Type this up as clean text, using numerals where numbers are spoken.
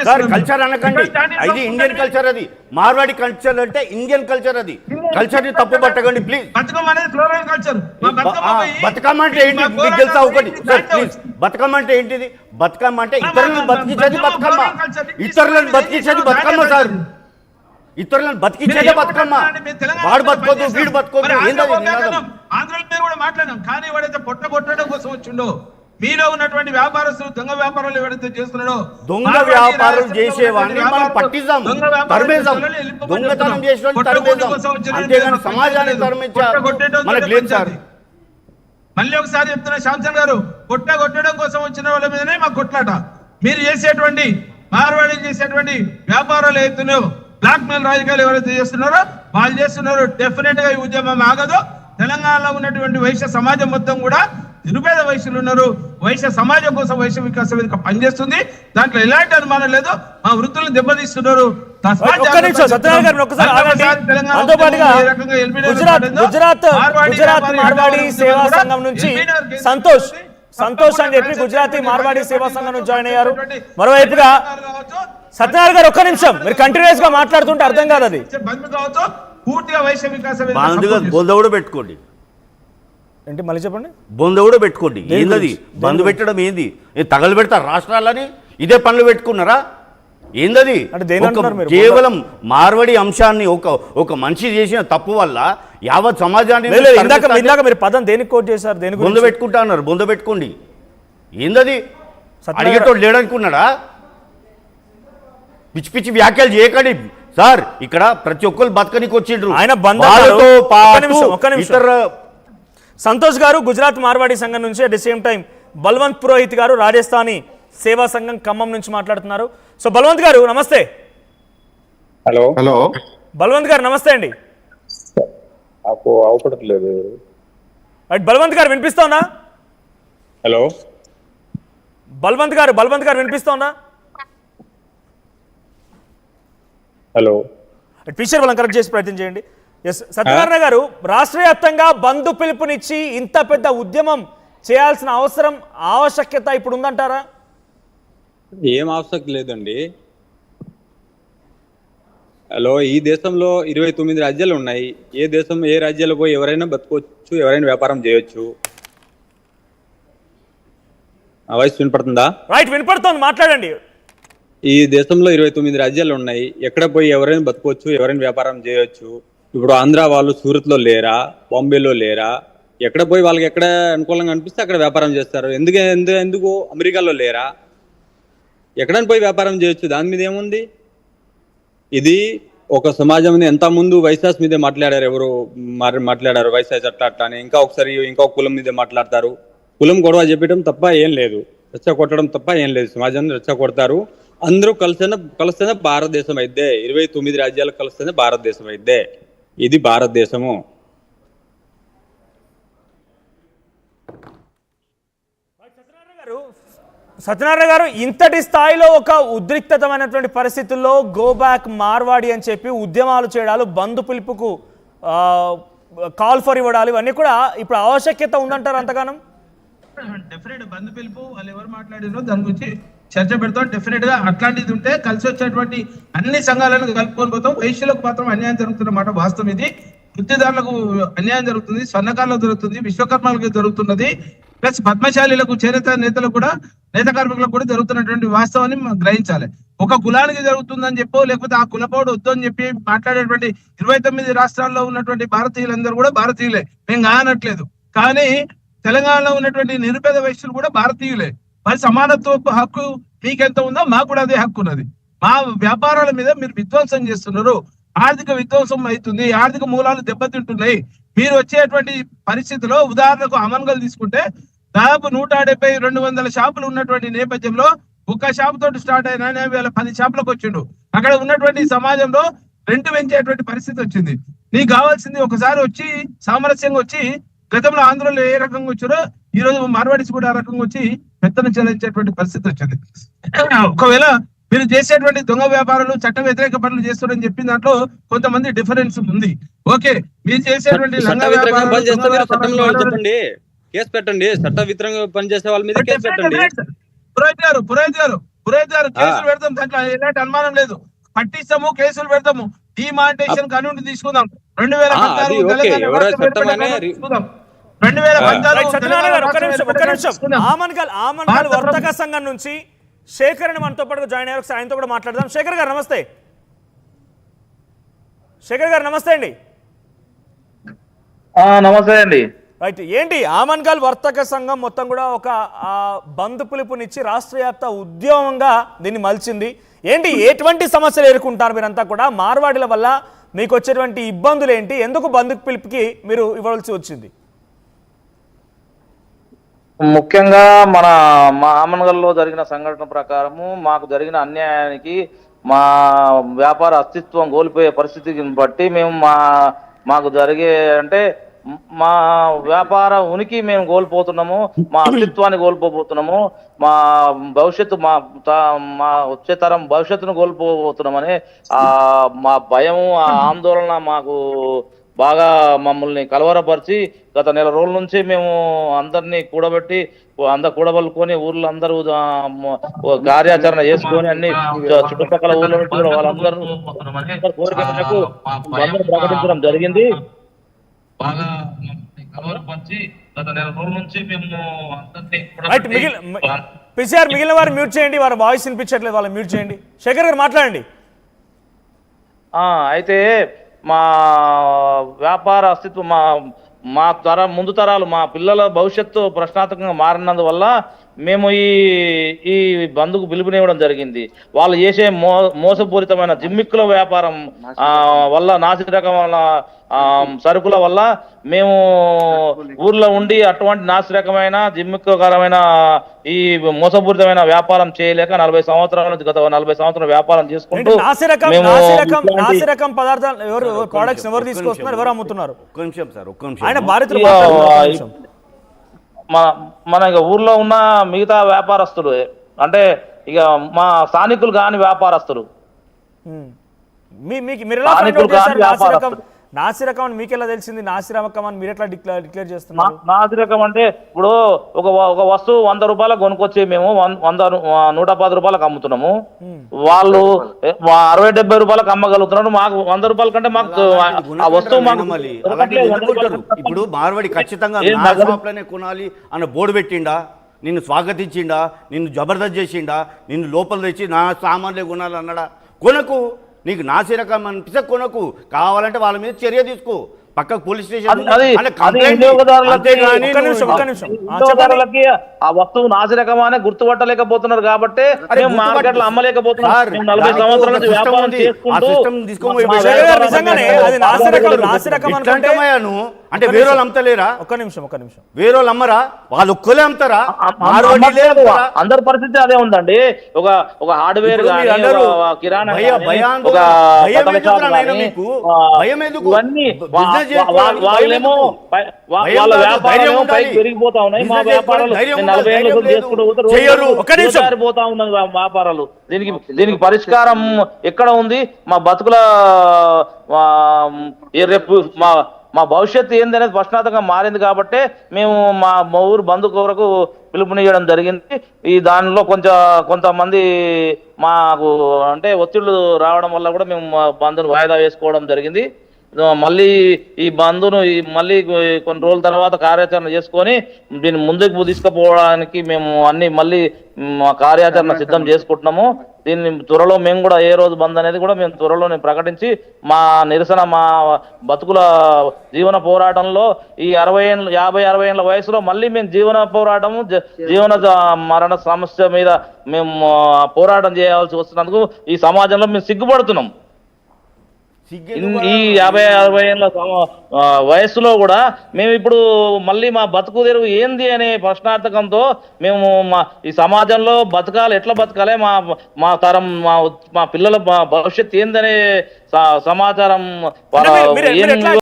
Sir culture అనకండి, ఇది Indian culture, అది మార్వాడి కల్చర్ అంటే ఇండియన్ కల్చర్, అది కల్చర్ ని తప్పు పట్టకండి ప్లీజ్. బతుకమ్మ అనేది ఫ్లోరల్ కల్చర్. బతుకమ్మ అంటే ఏంటి మీకు తెలుసా ఒకటి సార్ ప్లీజ్? బతుకమ్మ అంటే ఏంటిది? బతుకమ్మ అంటే ఇతరులను బతికించేది బతుకమ్మ, ఇతరులను బతికించేది బతుకమ్మ సార్, ఇతరులను బతికించేదే బతుకమ్మ. వాడు బతుకోదు వీడు బతుకోదు ఏంటది నినాదం? ఆంధ్రలో మేము కూడా మాట్లాడాం, కానీ వాడైతే పొట్ట కొట్టడం కోసం వచ్చిండో, మీలో ఉన్నటువంటి వ్యాపారస్తులు దొంగ వ్యాపారాలు ఎవరైతే చేస్తున్నాడో, దొంగ వ్యాపారాలు చేసేవాడిని మనం పట్టిద్దాం, తరిమేద్దాం, దొంగతనం చేసిన తరిమేద్దాం, అంతేగాని సమాజాన్ని తరిమించా మనకు లేదు సార్. మళ్ళీ ఒకసారి చెప్తున్నా శ్యామ్సన్ గారు, కొట్టడం కోసం వచ్చిన వాళ్ళ మీదనే మాకు కొట్లాట. మీరు చేసేటువంటి మార్వాడి చేసేటువంటి వ్యాపారాలు ఏతున్నాయో, బ్లాక్ మెయిల్ రాజకీయాలు ఎవరైతే చేస్తున్నారో వాళ్ళు చేస్తున్నారు. డెఫినెట్ గా ఈ ఉద్యమం ఆగదు. తెలంగాణలో ఉన్నటువంటి వైశ్య సమాజం మొత్తం కూడా నిరుపేద వైశ్యులు ఉన్నారు. వైశ్య సమాజం కోసం వైశ్య వికాస వేదిక పనిచేస్తుంది, దాంట్లో ఎలాంటి అనుమానం లేదు. మా వృత్తులను దెబ్బతీస్తున్నారు. గుజరాత్ మార్వాడి సేవా సంఘం నుంచి సంతోష్ అని చెప్పి గుజరాతీ మార్వాడి సేవా సంఘం నుంచి జాయిన్ అయ్యారు. మరోవైపుగా సత్యనారాయణ గారు ఒక్క నిమిషం, మీరు కంటిన్యూస్ గా మాట్లాడుతుంటే అర్థం కాదు. అది పూర్తిగా వైశ్య వికాస బొంద కూడా పెట్టుకోండి, ఏంటి మళ్ళీ చెప్పండి, బొంద కూడా పెట్టుకోండి. ఏందది బంద్ పెట్టడం? ఏంది తగలు పెడతారు రాష్ట్రాలని? ఇదే పనులు పెట్టుకున్నారా? ఏందది? కేవలం మార్వడి అంశాన్ని ఒక మనిషి చేసిన తప్పు వల్ల యావత్ సమాజాన్ని మీరు పదం దేనికి కోట్ చేశారు? దేనికి బొంద పెట్టుకుంటా అన్నారు, బొంద పెట్టుకోండి. ఏందది? అడిగేటోడు లేడనుకున్నాడా? పిచ్చి పిచ్చి వ్యాఖ్యలు చేయకండి సార్. ఇక్కడ ప్రతి ఒక్కరు బతకనికి వచ్చిండ్రు. ఆయన సంతోష్ గారు గుజరాత్ మార్వాడి సంఘం నుంచి, at the same time Balwant Purohit గారు రాజస్థానీ సేవా సంఘం ఖమ్మం నుంచి మాట్లాడుతున్నారు. సో బల్వంత్ గారు నమస్తే. హలో హలో బల్వంత్ గారు నమస్తే అండి. అవపడట్లేదు. బల్వంత్ గారు వినిపిస్తోందా? హలో బల్వంత్ గారు వినిపిస్తోందా? హలో ఫీచర్ వాళ్ళని కరెక్ట్ చేసి ప్రయత్నం చేయండి. ఎస్ సత్యనారాయణ గారు, రాష్ట్ర వ్యాప్తంగా బంద్ పిలుపునిచ్చి ఇంత పెద్ద ఉద్యమం చేయాల్సిన ఆవశ్యకత ఇప్పుడు ఉందంటారా? ఏం ఆవశ్యకత లేదండి. హలో, ఈ దేశంలో 29 రాజ్యాలు ఉన్నాయి. ఏ రాజ్యాలు పోయి ఎవరైనా బతుకోవచ్చు, ఎవరైనా వ్యాపారం చేయొచ్చు. ఆ వాయిస్ వినపడుతుందా? రైట్, వినపడుతోంది, మాట్లాడండి. ఈ దేశంలో 29 రాజ్యాలు ఉన్నాయి. ఎక్కడ పోయి ఎవరైనా బతుకోవచ్చు, ఎవరైనా వ్యాపారం చేయొచ్చు. ఇప్పుడు ఆంధ్ర వాళ్ళు సూరత్ లో లేరా, బాంబేలో లేరా? ఎక్కడ పోయి వాళ్ళకి ఎక్కడ అనుకూలంగా అనిపిస్తే అక్కడ వ్యాపారం చేస్తారు. ఎందుకు అమెరికాలో లేరా? ఎక్కడైనా పోయి వ్యాపారం చేయొచ్చు, దాని మీద ఏముంది? ఇది ఒక సమాజం ఎంత ముందు వైశాస్ మీదే మాట్లాడారు, ఎవరు మాట్లాడారు వైశాస్ అట్లా అని. ఇంకొక కులం మీదే మాట్లాడతారు. కులం గొడవ చెప్పడం తప్ప ఏం లేదు, రెచ్చ కొట్టడం తప్ప ఏం లేదు. సమాజాన్ని రెచ్చ కొడతారు. అందరూ కలిస్తేనే భారతదేశం అయితే, 29 రాజ్యాలు కలిస్తేనే భారతదేశం అయితే. ఇది భారతదేశము. సత్యనారాయణ గారు, ఇంతటి స్థాయిలో ఒక ఉద్రిక్తమైనటువంటి పరిస్థితుల్లో గో బ్యాక్ మార్వాడి అని చెప్పి ఉద్యమాలు చేయడాలు, బంధు పిలుపుకు కాల్ ఫర్ ఇవ్వడాలు, ఇవన్నీ కూడా ఇప్పుడు ఆవశ్యకత ఉందంటారు అంతగానం? డెఫినెట్ బంధు పిలుపు వాళ్ళు ఎవరు మాట్లాడినో దాని గురించి చర్చ పెడతాం. డెఫినెట్ గా అట్లాంటిది ఉంటే కలిసి వచ్చేటువంటి అన్ని సంఘాలను కలుపుకొని పోతాం. వైశ్యులకు మాత్రం అన్యాయం జరుగుతున్నమాట వాస్తవం. ఇది వృత్తిదారులకు అన్యాయం జరుగుతుంది, స్వర్ణకారులకు జరుగుతుంది, విశ్వకర్మలకు జరుగుతున్నది, ప్లస్ పద్మశాలీలకు, చేనేత నేతలకు కూడా, నేత కార్మికులకు కూడా జరుగుతున్నటువంటి వాస్తవాన్ని గ్రహించాలి. ఒక కులానికి జరుగుతుందని చెప్పో, లేకపోతే ఆ కులపోడు వద్దు అని చెప్పి మాట్లాడేటువంటి 29 రాష్ట్రాల్లో ఉన్నటువంటి భారతీయులందరూ కూడా భారతీయులే, మేము కానట్లేదు. కానీ తెలంగాణలో ఉన్నటువంటి నిరుపేద వైశ్యులు కూడా భారతీయులే. మరి సమానత్వపు హక్కు మీకెంత ఉందో మాకు కూడా అదే హక్కు ఉన్నది. మా వ్యాపారాల మీద మీరు విధ్వంసం చేస్తున్నారు, ఆర్థిక విధ్వంసం అవుతుంది, ఆర్థిక మూలాలు దెబ్బతింటున్నాయి. మీరు వచ్చేటువంటి పరిస్థితిలో ఉదాహరణకు అమన్గల్ తీసుకుంటే దాదాపు 170-200 షాపులు ఉన్నటువంటి నేపథ్యంలో ఒక్క షాపు తోటి స్టార్ట్ అయినా 10 షాపులకు వచ్చిండు. అక్కడ ఉన్నటువంటి సమాజంలో రెంట్ పెంచేటువంటి పరిస్థితి వచ్చింది. నీకు కావాల్సింది ఒకసారి వచ్చి సామరస్యంగా వచ్చి, గతంలో ఆంధ్రలో ఏ రకంగా వచ్చారో ఈ రోజు మార్వాడిస్ కూడా ఆ రకంగా వచ్చి పెత్తనం చెల్లించేటువంటి పరిస్థితి వచ్చింది. ఒకవేళ మీరు చేసేటువంటి దొంగ వ్యాపారాలు, చట్ట వ్యతిరేక పనులు చేస్తారని చెప్పిన దాంట్లో కొంతమంది డిఫరెన్స్ ఉంది. ఓకే, మీరు చేసేటువంటి చెప్పండి, కేసు పెట్టండి. చట్ట వ్యతిరేకంగా పనిచేసే వాళ్ళ మీద కేసు పెట్టండి. పురోహిత్ పురోహితులు కేసులు పెడతాం, దాంట్లో ఎలాంటి అనుమానం లేదు. పట్టిస్తాము, కేసులు పెడతాము. డిమానిటేషన్ కన్యూనిటీ తీసుకుందాం. 2014 తెలంగాణ రాష్ట్రం ఏర్పడిన తీసుకుందాం. 2014 సత్యనారాయణ గారు, ఒక్క నిమిషం. తీసుకుందాం. ఆమన్గల్ వర్తక సంఘం నుంచి శేఖర్ అని మనతో పాటు జాయిన్ అయ్యారు. ఆయనతో కూడా మాట్లాడదాం. శేఖర్ గారు నమస్తే. శేఖర్ గారు నమస్తే అండి. నమస్తే అండి. రైట్, ఏంటి ఆమన్గల్ వర్తక సంఘం మొత్తం కూడా ఒక బంద్ పిలుపునిచ్చి రాష్ట్ర వ్యాప్త ఉద్యమంగా దీన్ని మలిచింది. ఏంటి, ఎటువంటి సమస్యలు ఎదుర్కొంటారు మీరంతా కూడా? మార్వాడిల వల్ల మీకు వచ్చేటువంటి ఇబ్బందులు ఏంటి? ఎందుకు బంద్ పిలుపుకి మీరు ఇవ్వాల్సి వచ్చింది? ముఖ్యంగా మా ఆమన్గల్లో జరిగిన సంఘటన ప్రకారము మాకు జరిగిన అన్యాయానికి, మా వ్యాపార అస్తిత్వం కోల్పోయే పరిస్థితిని బట్టి మేము మాకు జరిగే అంటే మా వ్యాపార ఉనికి మేము కోల్పోతున్నాము, మా అస్తిత్వాన్ని కోల్పోతున్నాము, మా భవిష్యత్తు మా వచ్చే తరం భవిష్యత్తును కోల్పోతున్నామని మా భయము, ఆ ఆందోళన మాకు బాగా మమ్మల్ని కలవరపరిచి గత నెల రోజుల నుంచి మేము అందరినీ కూడబలుకొని ఊర్లో అందరూ కార్యాచరణ చేసుకొని అన్ని చుట్టుపక్కల ఊర్ల నుంచి వాళ్ళందరూ కోరిక మేరకు ప్రకటించడం జరిగింది. మిగిలిన వారు మ్యూట్ చేయండి, వారి వాయిస్ వినిపించట్లేదు, వాళ్ళని మ్యూట్ చేయండి. శేఖర్ గారు మాట్లాడండి. అయితే మా వ్యాపార అస్తిత్వం, మా ముందు తరాలు, మా పిల్లల భవిష్యత్తు ప్రశ్నార్థకంగా మారినందువల్ల మేము ఈ బంద్కు పిలుపునివ్వడం జరిగింది. వాళ్ళు చేసే మోసపూరితమైన జిమ్మిక్కుల వ్యాపారం వల్ల, నాసిరకమైన సరుకుల వల్ల మేము ఊర్లో ఉండి అటువంటి నాసిరకమైన జిమ్మిక్కుకరమైన ఈ మోసపూరితమైన వ్యాపారం చేయలేక 40 సంవత్సరాల నుంచి గత 40 సంవత్సరాల వ్యాపారం చేసుకుంటూ నాసిరకం పదార్థాలు ప్రొడక్ట్స్ ఎవరు తీసుకొస్తున్నారు, ఎవరు అమ్ముతున్నారు? ఒక్క నిమిషం సార్, ఒక్క నిమిషం. ఆయన భారతీయ మన ఇక ఊర్లో ఉన్న మిగతా వ్యాపారస్తులు అంటే ఇక మా స్థానికులు కాని వ్యాపారస్తులు, నాసిరకం అని మీకు ఎలా తెలిసింది? నాసిరకం అని మీరు ఎట్లా డిక్లేర్ చేస్తున్నారు? నాసిరకం అంటే ఇప్పుడు ఒక వస్తువు 100 రూపాయలకు కొనుక్కొచ్చి మేము 110 రూపాయలకు అమ్ముతున్నాము. వాళ్ళు 60-70 రూపాయలకు అమ్మగలుగుతున్నారు. మాకు 100 రూపాయల కంటే మాకు ఆ వస్తువు ఇప్పుడు మార్వాడి ఖచ్చితంగా కొనాలి అన్న బోర్డు పెట్టిండా, నిన్ను స్వాగతించిండా, నిన్ను జబర్దస్త్ చేసిండా, నిన్ను లోపల తెచ్చి నా సామాన్లే కొనాలి అన్నాడా? కొనకు. నీకు నాసిరకం అనిపిస్తే కొనకు. కావాలంటే వాళ్ళ మీద చర్య తీసుకో. పక్కకు పోలీస్ స్టేషన్ ఆ వస్తువు నాసిరకమానే గుర్తుపట్టలేకపోతున్నారు కాబట్టి మార్కెట్లో అమ్మలేకపోతున్నారు. 40 సంవత్సరాల నుంచి వ్యాపారం అంటే వేరే వాళ్ళు అమ్ముతలేరా? ఒక్క నిమిషం. వేరే వాళ్ళు అమ్మరా? వాళ్ళు ఒక్కలే అమ్ముతారా? అందరి పరిస్థితి అదే ఉందండి. ఒక హార్డ్వేర్ కిరాణా వాళ్ళేమో వాళ్ళ వ్యాపారం పైకి పెరిగిపోతా ఉన్నాయి. మా వ్యాపారాలు 40 ఏళ్ళ చేసుకుంటూ పోతా ఉన్నది వ్యాపారాలు. దీనికి పరిష్కారం ఎక్కడ ఉంది? మా బతుకుల రేపు మా భవిష్యత్తు ఏంది అనేది ప్రశ్నార్థకంగా మారింది కాబట్టి మేము మా ఊరు బంధు కొరకు పిలుపునియడం జరిగింది. ఈ దానిలో కొంతమంది మాకు అంటే ఒత్తిళ్లు రావడం వల్ల కూడా మేము బంధును వాయిదా వేసుకోవడం జరిగింది. మళ్ళీ ఈ బంధును మళ్ళీ కొన్ని రోజుల తర్వాత కార్యాచరణ చేసుకొని దీన్ని ముందుకు తీసుకుపోవడానికి మేము మళ్ళీ కార్యాచరణ సిద్ధం చేసుకుంటున్నాము. దీన్ని త్వరలో మేము కూడా ఏ రోజు బంద్ అనేది కూడా మేము త్వరలోనే ప్రకటించి మా నిరసన, మా బతుకుల జీవన పోరాటంలో ఈ 50-60 ఏళ్ళ వయసులో మళ్ళీ మేము జీవన పోరాటము, జీవన మరణ సమస్య మీద మేము పోరాటం చేయాల్సి వస్తున్నందుకు ఈ సమాజంలో మేము సిగ్గుపడుతున్నాం. ఈ 50-60 ఏళ్ళ వయస్సులో కూడా మేము ఇప్పుడు మళ్ళీ మా బతుకు తెరువు ఏంది అనే ప్రశ్నార్థకంతో మేము ఈ సమాజంలో ఎట్లా బతకాలి, మా తరం మా పిల్లల భవిష్యత్తు ఏందనే సమాచారం